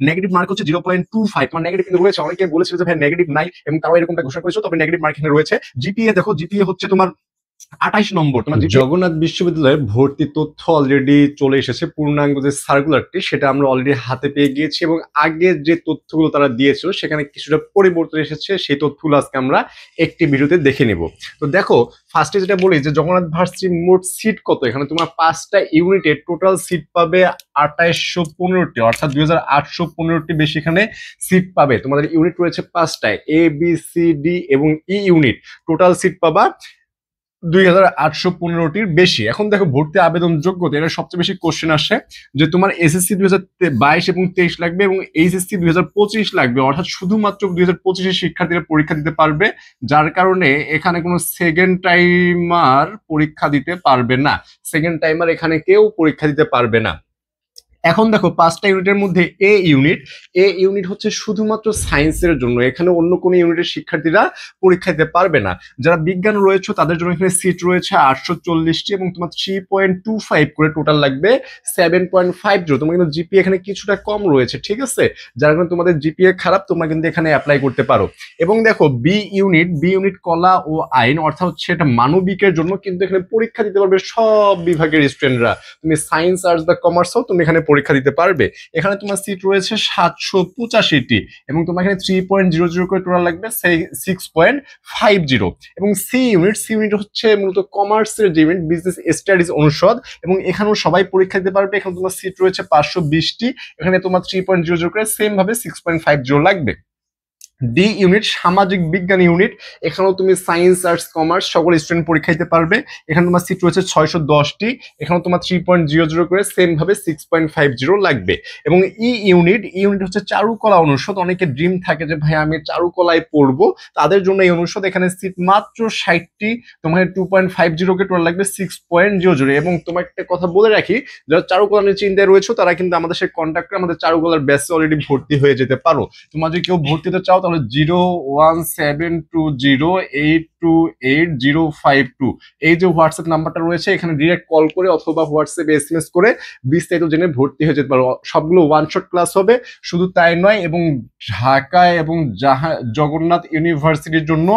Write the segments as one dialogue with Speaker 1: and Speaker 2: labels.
Speaker 1: Negative mark হচ্ছে 0.25, তোমার negative কিন্তু রয়েছে, অনেকে বলেছিল যে ভাই নেগেটিভ নাই এবং তারাও এরকমটা ঘোষণা করেছো, তবে নেগেটিভ মার্ক এখানে রয়েছে। জিপিএ দেখো, জিপিএ হচ্ছে তোমার 28 নম্বর, তোমার জগন্নাথ বিশ্ববিদ্যালয়ের ভর্তি তথ্য অলরেডি চলে এসেছে, পূর্ণাঙ্গ যে সার্কুলারটি সেটা আমরা অলরেডি হাতে পেয়ে গিয়েছি, এবং আগের যে তথ্যগুলো তারা দিয়েছিল সেখানে কিছুটা পরিবর্তন এসেছে, সেই তথ্যগুলো আজকে আমরা একটি ভিডিওতে দেখে নেব। তো দেখো, ফার্স্টে যেটা বলি যে জগন্নাথ ভার্সিটির মোট সিট কত, এখানে তোমার 5টা ইউনিটে টোটাল সিট পাবে 2815টি, অর্থাৎ 2815টি বেশি এখানে সিট পাবে। তোমাদের ইউনিট রয়েছে 5টায়, এ বি সি ডি এবং ই ইউনিট, টোটাল সিট পাবা 2815টির বেশি। এখন দেখো ভর্তি আবেদন যোগ্যতা, এটা সবচেয়ে বেশি কোশ্চেন আসে যে তোমার এসএসসি 2022 এবং 23 লাগবে এবং এইচএসসি 2025 লাগবে, অর্থাৎ শুধুমাত্র 2025 শিক্ষার্থীরা পরীক্ষা দিতে পারবে, যার কারণে এখানে কোনো সেকেন্ড টাইমার পরীক্ষা দিতে পারবে না, সেকেন্ড টাইমার এখানে কেউ পরীক্ষা দিতে পারবে না। এখন দেখো 5টা ইউনিটের মধ্যে এ ইউনিট হচ্ছে শুধুমাত্র সায়েন্সের জন্য, এখানে অন্য কোনো ইউনিটের শিক্ষার্থীরা পরীক্ষা দিতে পারবে না। যারা বিজ্ঞান রয়েছে তাদের জন্য এখানে সিট রয়েছে 840টি এবং তোমার 3.25 করে টোটাল লাগবে 7.50। তোমার কিন্তু জিপিএ এখানে কিছুটা কম রয়েছে, ঠিক আছে, যার কারণে তোমাদের জিপিএ খারাপ, তোমরা কিন্তু এখানে অ্যাপ্লাই করতে পারো। এবং দেখো বি ইউনিট কলা ও আইন, অর্থাৎ হচ্ছে এটা মানবিকের জন্য, কিন্তু এখানে পরীক্ষা দিতে পারবে সব বিভাগের স্টুডেন্টরা, তুমি সায়েন্স আর্টস বা কমার্স হও তুমি এখানে পরীক্ষা দিতে পারবে। এখানে তোমার সিট রয়েছে 785টি এবং তোমার এখানে 3.00 করে টোটাল লাগবে 6.50। এবং সি ইউনিট হচ্ছে মূলত কমার্সের যে ইউনিট, বিজনেস স্টাডিজ অনুষদ, এবং এখানেও সবাই পরীক্ষা দিতে পারবে। এখানে তোমার সিট রয়েছে 520টি, এখানে তোমার 3.00 করে সেম ভাবে 6.50 লাগবে। ডি ইউনিট সামাজিক বিজ্ঞান ইউনিট, এখানেও তুমি সায়েন্স আর্টস কমার্স সকল স্টুডেন্ট পরীক্ষা দিতে পারবে, এখানে তোমার সিট রয়েছে 610টি, এখানে তোমার 3.00 করে সেম ভাবে 6.50 লাগবে। এবং ই ইউনিট হচ্ছে চারুকলা অনুষদ, অনেকে ড্রিম থাকে যে ভাই আমি চারুকলায় পড়বো, তাদের জন্য এই অনুষদ, এখানে সিট মাত্র 60টি, তোমার 2.50 কে টোটাল লাগবে 6.00। এবং তোমাকে একটা কথা বলে রাখি, যারা চারুকলা নিয়ে চিন্তায় রয়েছে তারা কিন্তু আমাদের সাথে কন্ট্যাক্ট করে আমাদের চারুকলার ব্যাচে অলরেডি ভর্তি হয়ে যেতে পারো। তোমরা যদি কেউ ভর্তি হতে চাও তাহলে 01720828052 এই যে হোয়াটসঅ্যাপ নাম্বারটা রয়েছে, এখানে ডিরেক্ট কল করে অথবা হোয়াটসঅ্যাপে এসএমএস করে বিস্তারিত জেনে ভর্তি হয়ে যেতে পারো। সবগুলো ওয়ান শট ক্লাস হবে, শুধু তাই নয়, এবং ঢাকায় এবং জগন্নাথ ইউনিভার্সিটির জন্য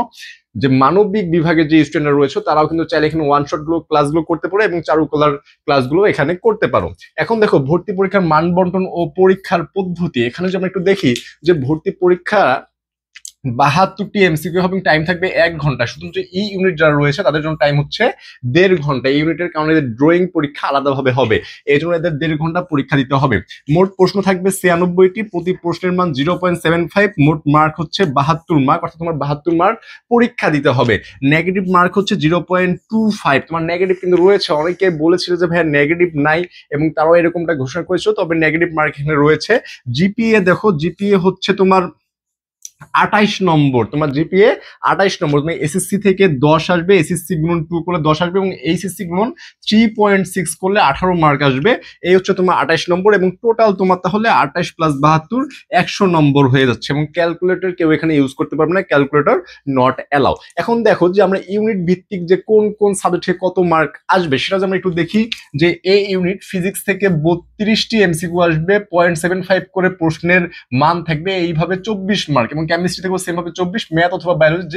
Speaker 1: যে মানবিক বিভাগের যে স্টুডেন্টরা রয়েছে তারাও কিন্তু চাইলে এখানে ওয়ান শট ক্লাসগুলো করতে পারো এবং চারুকলার ক্লাসগুলো এখানে করতে পারো। এখন দেখো ভর্তি পরীক্ষার মান বন্টন ও পরীক্ষার পদ্ধতি, এখানে যে আমরা একটু দেখি যে ভর্তি পরীক্ষা 72টি এমসিকিউ হবে, টাইম থাকবে 1 ঘন্টা। শুধুমাত্র ই ইউনিট যারা রয়েছে তাদের জন্য টাইম হচ্ছে 1.5 ঘন্টা। এই ইউনিটের কারণে এদের ড্রয়িং পরীক্ষা আলাদাভাবে হবে, এই জন্য এদের 1.5 ঘন্টা পরীক্ষা দিতে হবে। মোট প্রশ্ন থাকবে 96টি, প্রতি প্রশ্নের মান 0.75, মোট মার্ক হচ্ছে 72 মার্ক, অর্থাৎ তোমার 72 মার্ক পরীক্ষা দিতে হবে। নেগেটিভ মার্ক হচ্ছে 0.25, তোমার নেগেটিভ কিন্তু রয়েছে, অনেকে বলেছিল যে ভাই নেগেটিভ নাই এবং তারাও এরকমটা ঘোষণা করেছিল, তবে নেগেটিভ মার্ক এখানে রয়েছে। জিপিএ দেখো, জিপিএ হচ্ছে তোমার 28 নম্বর, তোমার জিপিএ 28 নম্বর, তুমি এসএসসি থেকে 10 আসবে, এসএসসি গুণন 2 করলে 10 আসবে এবং এইচএসসি গুণন 3.6 করলে 18 মার্ক আসবে। এই হচ্ছে তোমার 28 নম্বর, এবং টোটাল তোমার তাহলে 28 প্লাস 72 100 নম্বর হয়ে যাচ্ছে। এবং ক্যালকুলেটর কেউ এখানে ইউজ করতে পারবে না, ক্যালকুলেটর নট অ্যালাউ। এখন দেখো যে আমরা ইউনিট ভিত্তিক যে কোন কোন সাবজেক্টে কত মার্ক আসবে সেটা যে আমরা একটু দেখি, যে এ ইউনিট ফিজিক্স থেকে 32টি এমসিকিউ আসবে, 0.75 করে প্রশ্নের মান থাকবে, এইভাবে 24 মার্ক। এবং কেমিস্ট্রি থেকেও সেম ভাবে 24, ম্যাথ অথবা বায়োলজি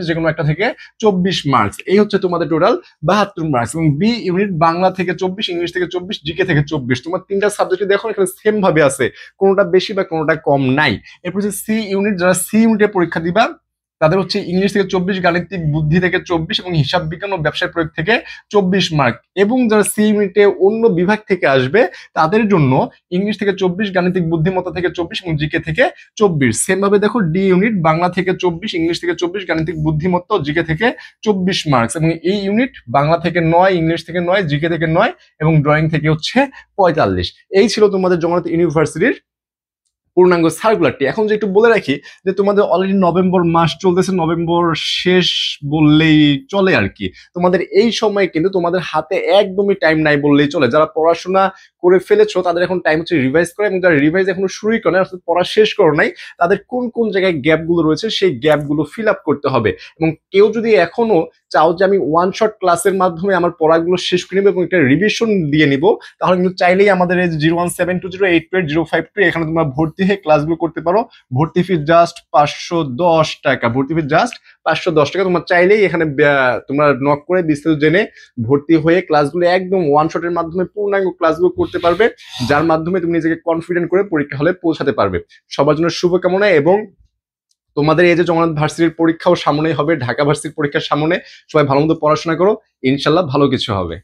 Speaker 1: যে কোনো একটা থেকে 24 মার্কস। এই হচ্ছে তোমাদের টোটাল 72 মার্কস। এবং বি ইউনিট বাংলা থেকে 24, ইংলিশ থেকে 24, জিকে থেকে 24, তোমার তিনটা সাবজেক্ট দেখো এখানে সেম ভাবে আছে, কোনোটা বেশি বা কোনোটা কম নাই। এরপর হচ্ছে সি ইউনিট, যারা সি ইউনিটে পরীক্ষা দিবা তাদের হচ্ছে ইংলিশ থেকে 24, গাণিতিক বুদ্ধি থেকে 24 এবং হিসাব বিজ্ঞান ও ব্যবসায় প্রয়োগ থেকে 24 মার্ক। এবং যারা সি ইউনিটে অন্য বিভাগ থেকে আসবে তাদের জন্য ইংলিশ থেকে 24, গাণিতিক বুদ্ধিমত্তা থেকে 24 এবং জিকে থেকে 24। সেম ভাবে দেখো ডি ইউনিট বাংলা থেকে 24, ইংলিশ থেকে 24, গাণিতিক বুদ্ধিমত্তা ও জিকে থেকে 24 মার্কস। এবং এই ইউনিট বাংলা থেকে 9, ইংলিশ থেকে 9, জিকে থেকে 9 এবং ড্রয়িং থেকে হচ্ছে 45। এই ছিল তোমাদের জগন্নাথ ইউনিভার্সিটির পূর্ণাঙ্গ সার্কুলারটি। এখন যে একটু বলে রাখি যে তোমাদের অলরেডি নভেম্বর মাস চলতেছে, নভেম্বর শেষ বললেই চলে আর কি। তোমাদের এই সময় কিন্তু তোমাদের হাতে একদমই টাইম নাই বললেই চলে। যারা পড়াশোনা করে ফেলেছো তাদের এখন টাইম হচ্ছে রিভাইজ করা, এবং যারা রিভাইজ এখনো শুরুই করে নাই অর্থাৎ পড়া শেষ করো নাই, তাদের কোন কোন জায়গায় গ্যাপগুলো রয়েছে সেই গ্যাপগুলো ফিল আপ করতে হবে। এবং কেউ যদি এখনো চাও যে আমি ওয়ান শট ক্লাসের মাধ্যমে আমার পড়াগুলো শেষ করে নেবো এবং একটা রিভিশন দিয়ে নিব, তাহলে কিন্তু চাইলেই আমাদের এই 01720828052 এখানে তোমরা ভর্তি হয়ে ক্লাসগুলো করতে পারো। ভর্তি ফি জাস্ট 510 টাকা, ভর্তি ফি জাস্ট 510 টাকা। তোমরা চাইলেই এখানে তোমরা নক করে বিস্তারিত জেনে ভর্তি হয়ে ক্লাসগুলো একদম ওয়ান শটের মাধ্যমে পূর্ণাঙ্গ ক্লাসগুলো করতে পারবে, যার মাধ্যমে তুমি নিজেকে কনফিডেন্ট করে পরীক্ষা হলে পৌঁছাতে পারবে। সবার জন্য শুভকামনা। এবং তোমাদের এই যে জগন্নাথ ভার্সিটির পরীক্ষাও সামনেই হবে, ঢাকা ভার্সিটির পরীক্ষার সামনে, সবাই ভালো মতো পড়াশোনা করো, ইনশাল্লাহ ভালো কিছু হবে।